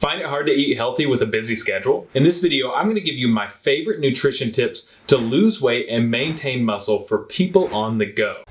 Find it hard to eat healthy with a busy schedule? In this video, I'm going to give you my favorite nutrition tips to lose weight and maintain muscle for people on the go.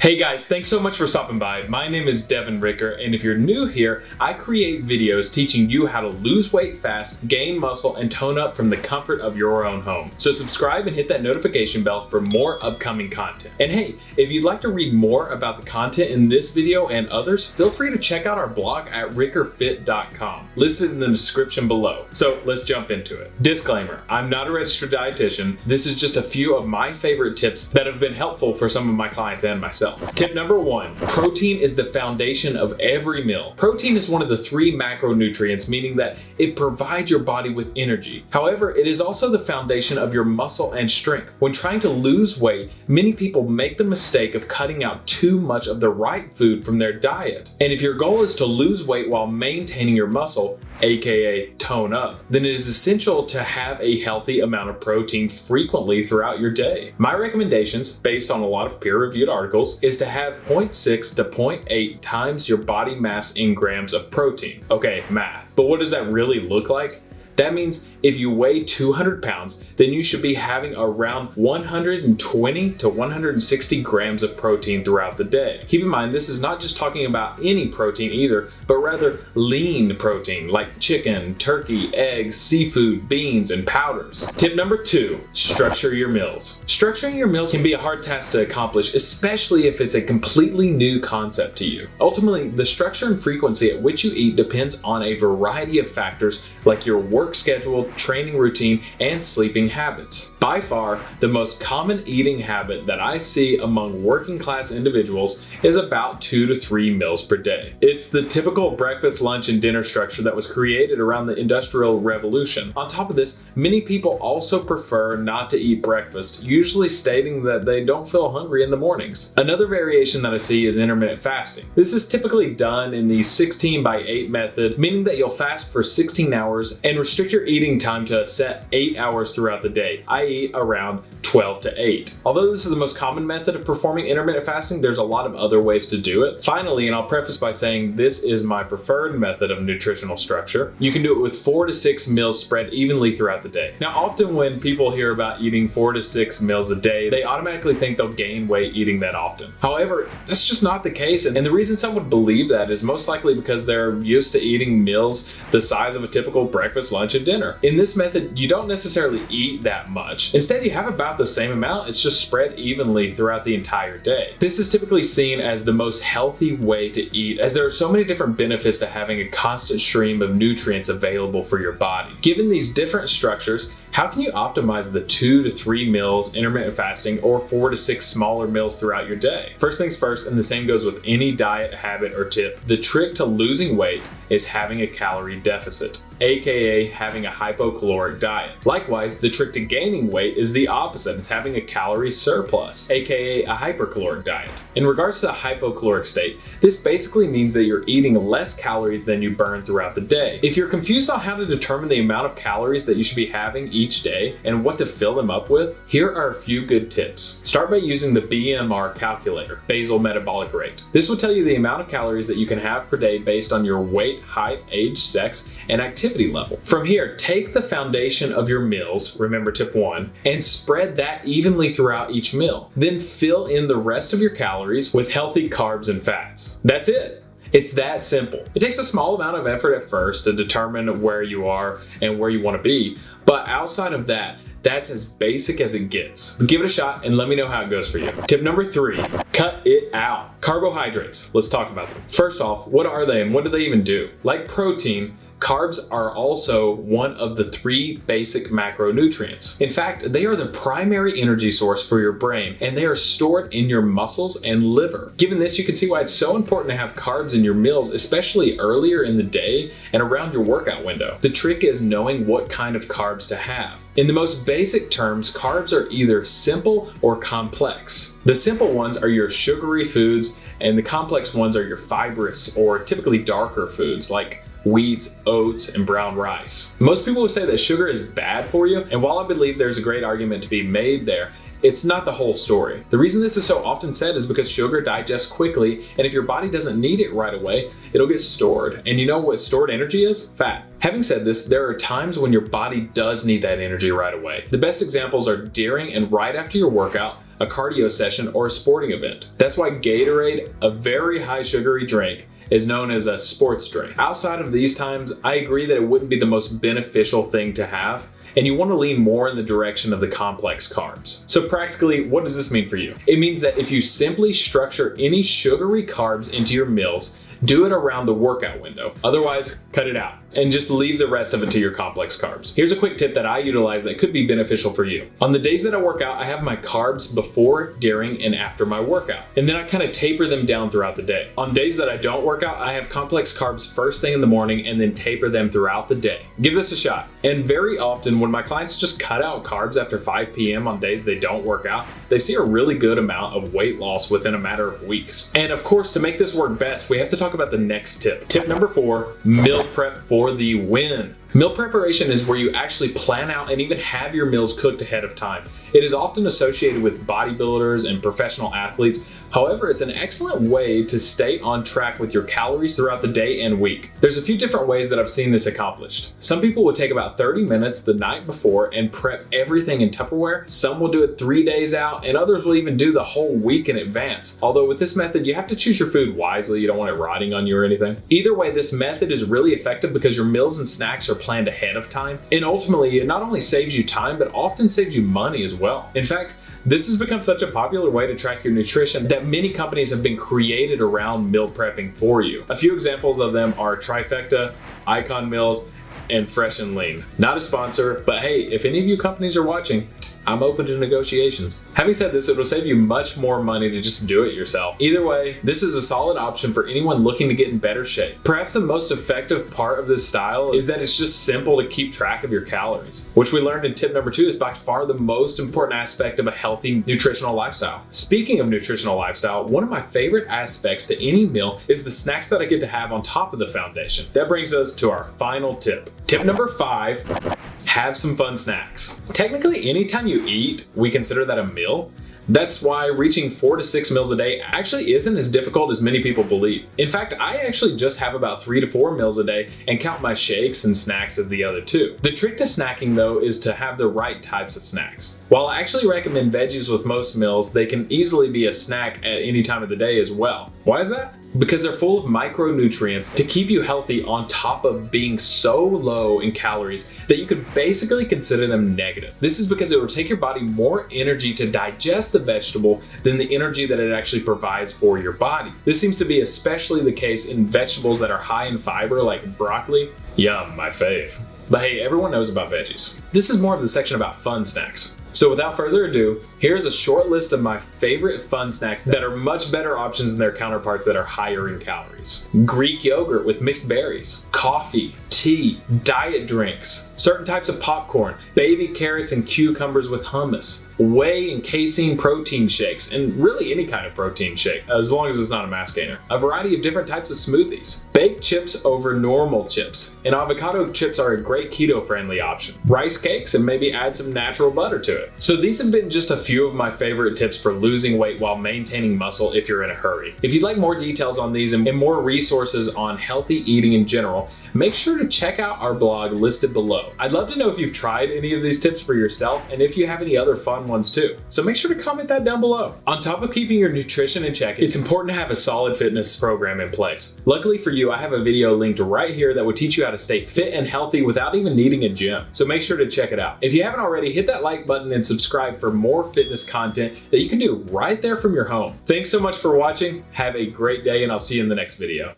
Hey guys, thanks so much for stopping by. My name is Devin, and if you're new here, I create videos teaching you how to lose weight fast, gain muscle, and tone up from the comfort of your own home. So subscribe and hit that notification bell for more upcoming content. And hey, if you'd like to read more about the content in this video and others, feel free to check out our blog at rickerfit.com, listed in the description below. So let's jump into it. Disclaimer, I'm not a registered dietitian. This is just a few of my favorite tips that have been helpful for some of my clients and myself. Tip number 1, protein is the foundation of every meal. Protein is one of the 3 macronutrients, meaning that it provides your body with energy. However, it is also the foundation of your muscle and strength. When trying to lose weight, many people make the mistake of cutting out too much of the right food from their diet. And if your goal is to lose weight while maintaining your muscle, aka tone up, then it is essential to have a healthy amount of protein frequently throughout your day. My recommendations, based on a lot of peer-reviewed articles, is to have 0.6 to 0.8 times your body mass in grams of protein. Okay, math. But what does that really look like? That means if you weigh 200 pounds, then you should be having around 120 to 160 grams of protein throughout the day. Keep in mind, this is not just talking about any protein either, but rather lean protein like chicken, turkey, eggs, seafood, beans, and powders. Tip number 2, structure your meals. Structuring your meals can be a hard task to accomplish, especially if it's a completely new concept to you. Ultimately, the structure and frequency at which you eat depends on a variety of factors like your work schedule, training routine, and sleeping habits. By far, the most common eating habit that I see among working class individuals is about 2 to 3 meals per day. It's the typical breakfast, lunch, and dinner structure that was created around the Industrial Revolution. On top of this, many people also prefer not to eat breakfast, usually stating that they don't feel hungry in the mornings. Another variation that I see is intermittent fasting. This is typically done in the 16/8 method, meaning that you'll fast for 16 hours and restrict your eating time to a set 8 hours throughout the day, i.e. around 12 to 8. Although this is the most common method of performing intermittent fasting, there's a lot of other ways to do it. Finally, and I'll preface by saying this is my preferred method of nutritional structure, you can do it with 4 to 6 meals spread evenly throughout the day. Now, often when people hear about eating 4 to 6 meals a day, they automatically think they'll gain weight eating that often. However, that's just not the case, and the reason some would believe that is most likely because they're used to eating meals the size of a typical breakfast, lunch, and dinner. In this method, you don't necessarily eat that much. Instead, you have about the same amount, it's just spread evenly throughout the entire day. This is typically seen as the most healthy way to eat, as there are so many different benefits to having a constant stream of nutrients available for your body. Given these different structures, how can you optimize the 2 to 3 meals intermittent fasting or 4 to 6 smaller meals throughout your day? First things first, and the same goes with any diet habit or tip, the trick to losing weight is having a calorie deficit, aka having a hypocaloric diet. Likewise, the trick to gaining weight is the opposite. It's having a calorie surplus, aka a hypercaloric diet. In regards to the hypocaloric state, this basically means that you're eating less calories than you burn throughout the day. If you're confused on how to determine the amount of calories that you should be having each day and what to fill them up with, here are a few good tips. Start by using the BMR calculator, basal metabolic rate. This will tell you the amount of calories that you can have per day based on your weight, height, age, sex, and activity level. From here, take the foundation of your meals, remember tip 1, and spread that evenly throughout each meal. Then fill in the rest of your calories with healthy carbs and fats. That's it. It's that simple. It takes a small amount of effort at first to determine where you are and where you want to be, but outside of that, that's as basic as it gets. Give it a shot and let me know how it goes for you. Tip number 3, cut it out. Carbohydrates. Let's talk about them. First off, what are they and what do they even do? Like protein, carbs are also one of the 3 basic macronutrients. In fact, they are the primary energy source for your brain, and they are stored in your muscles and liver. Given this, you can see why it's so important to have carbs in your meals, especially earlier in the day and around your workout window. The trick is knowing what kind of carbs to have. In the most basic terms, carbs are either simple or complex. The simple ones are your sugary foods, and the complex ones are your fibrous or typically darker foods like wheats, oats, and brown rice. Most people will say that sugar is bad for you, and while I believe there's a great argument to be made there, it's not the whole story. The reason this is so often said is because sugar digests quickly, and if your body doesn't need it right away, it'll get stored. And you know what stored energy is? Fat. Having said this, there are times when your body does need that energy right away. The best examples are during and right after your workout, a cardio session, or a sporting event. That's why Gatorade, a very high sugary drink, is known as a sports drink. Outside of these times, I agree that it wouldn't be the most beneficial thing to have, and you want to lean more in the direction of the complex carbs. So practically, what does this mean for you? It means that if you simply structure any sugary carbs into your meals, do it around the workout window. Otherwise, cut it out and just leave the rest of it to your complex carbs. Here's a quick tip that I utilize that could be beneficial for you. On the days that I work out, I have my carbs before, during, and after my workout. And then I kind of taper them down throughout the day. On days that I don't work out, I have complex carbs first thing in the morning and then taper them throughout the day. Give this a shot. And very often when my clients just cut out carbs after 5 p.m. on days they don't work out, they see a really good amount of weight loss within a matter of weeks. And of course, to make this work best, we have to talk about the next tip. Tip number 4, meal prep for the win. Meal preparation is where you actually plan out and even have your meals cooked ahead of time. It is often associated with bodybuilders and professional athletes. However, it's an excellent way to stay on track with your calories throughout the day and week. There's a few different ways that I've seen this accomplished. Some people will take about 30 minutes the night before and prep everything in Tupperware. Some will do it 3 days out, and others will even do the whole week in advance. Although with this method, you have to choose your food wisely. You don't want it rotting on you or anything. Either way, this method is really effective because your meals and snacks are planned ahead of time. And ultimately, it not only saves you time, but often saves you money as well. In fact, this has become such a popular way to track your nutrition that many companies have been created around meal prepping for you. A few examples of them are Trifecta, Icon Meals, and Fresh and Lean. Not a sponsor, but hey, if any of you companies are watching, I'm open to negotiations. Having said this, it will save you much more money to just do it yourself. Either way, this is a solid option for anyone looking to get in better shape. Perhaps the most effective part of this style is that it's just simple to keep track of your calories, which we learned in tip number 2 is by far the most important aspect of a healthy nutritional lifestyle. Speaking of nutritional lifestyle, one of my favorite aspects to any meal is the snacks that I get to have on top of the foundation. That brings us to our final tip. Tip number 5, have some fun snacks. Technically, anytime you eat, we consider that a meal. That's why reaching 4 to 6 meals a day actually isn't as difficult as many people believe. In fact, I actually just have about 3 to 4 meals a day and count my shakes and snacks as the other 2. The trick to snacking though is to have the right types of snacks. While I actually recommend veggies with most meals, they can easily be a snack at any time of the day as well. Why is that? Because they're full of micronutrients to keep you healthy on top of being so low in calories that you could basically consider them negative. This is because it will take your body more energy to digest the vegetable than the energy that it actually provides for your body. This seems to be especially the case in vegetables that are high in fiber like broccoli. Yum, my fave. But hey, everyone knows about veggies. This is more of the section about fun snacks. So without further ado, here's a short list of my favorite fun snacks that are much better options than their counterparts that are higher in calories. Greek yogurt with mixed berries, coffee, tea, diet drinks, certain types of popcorn, baby carrots and cucumbers with hummus, whey and casein protein shakes, and really any kind of protein shake, as long as it's not a mass gainer. A variety of different types of smoothies, baked chips over normal chips, and avocado chips are a great keto-friendly option. Rice cakes, and maybe add some natural butter to it. So these have been just a few of my favorite tips for losing weight while maintaining muscle if you're in a hurry. If you'd like more details on these and more resources on healthy eating in general, make sure to check out our blog listed below. I'd love to know if you've tried any of these tips for yourself and if you have any other fun ones too. So make sure to comment that down below. On top of keeping your nutrition in check, it's important to have a solid fitness program in place. Luckily for you, I have a video linked right here that will teach you how to stay fit and healthy without even needing a gym. So make sure to check it out. If you haven't already, hit that like button and subscribe for more fitness content that you can do right there from your home. Thanks so much for watching. Have a great day and I'll see you in the next video.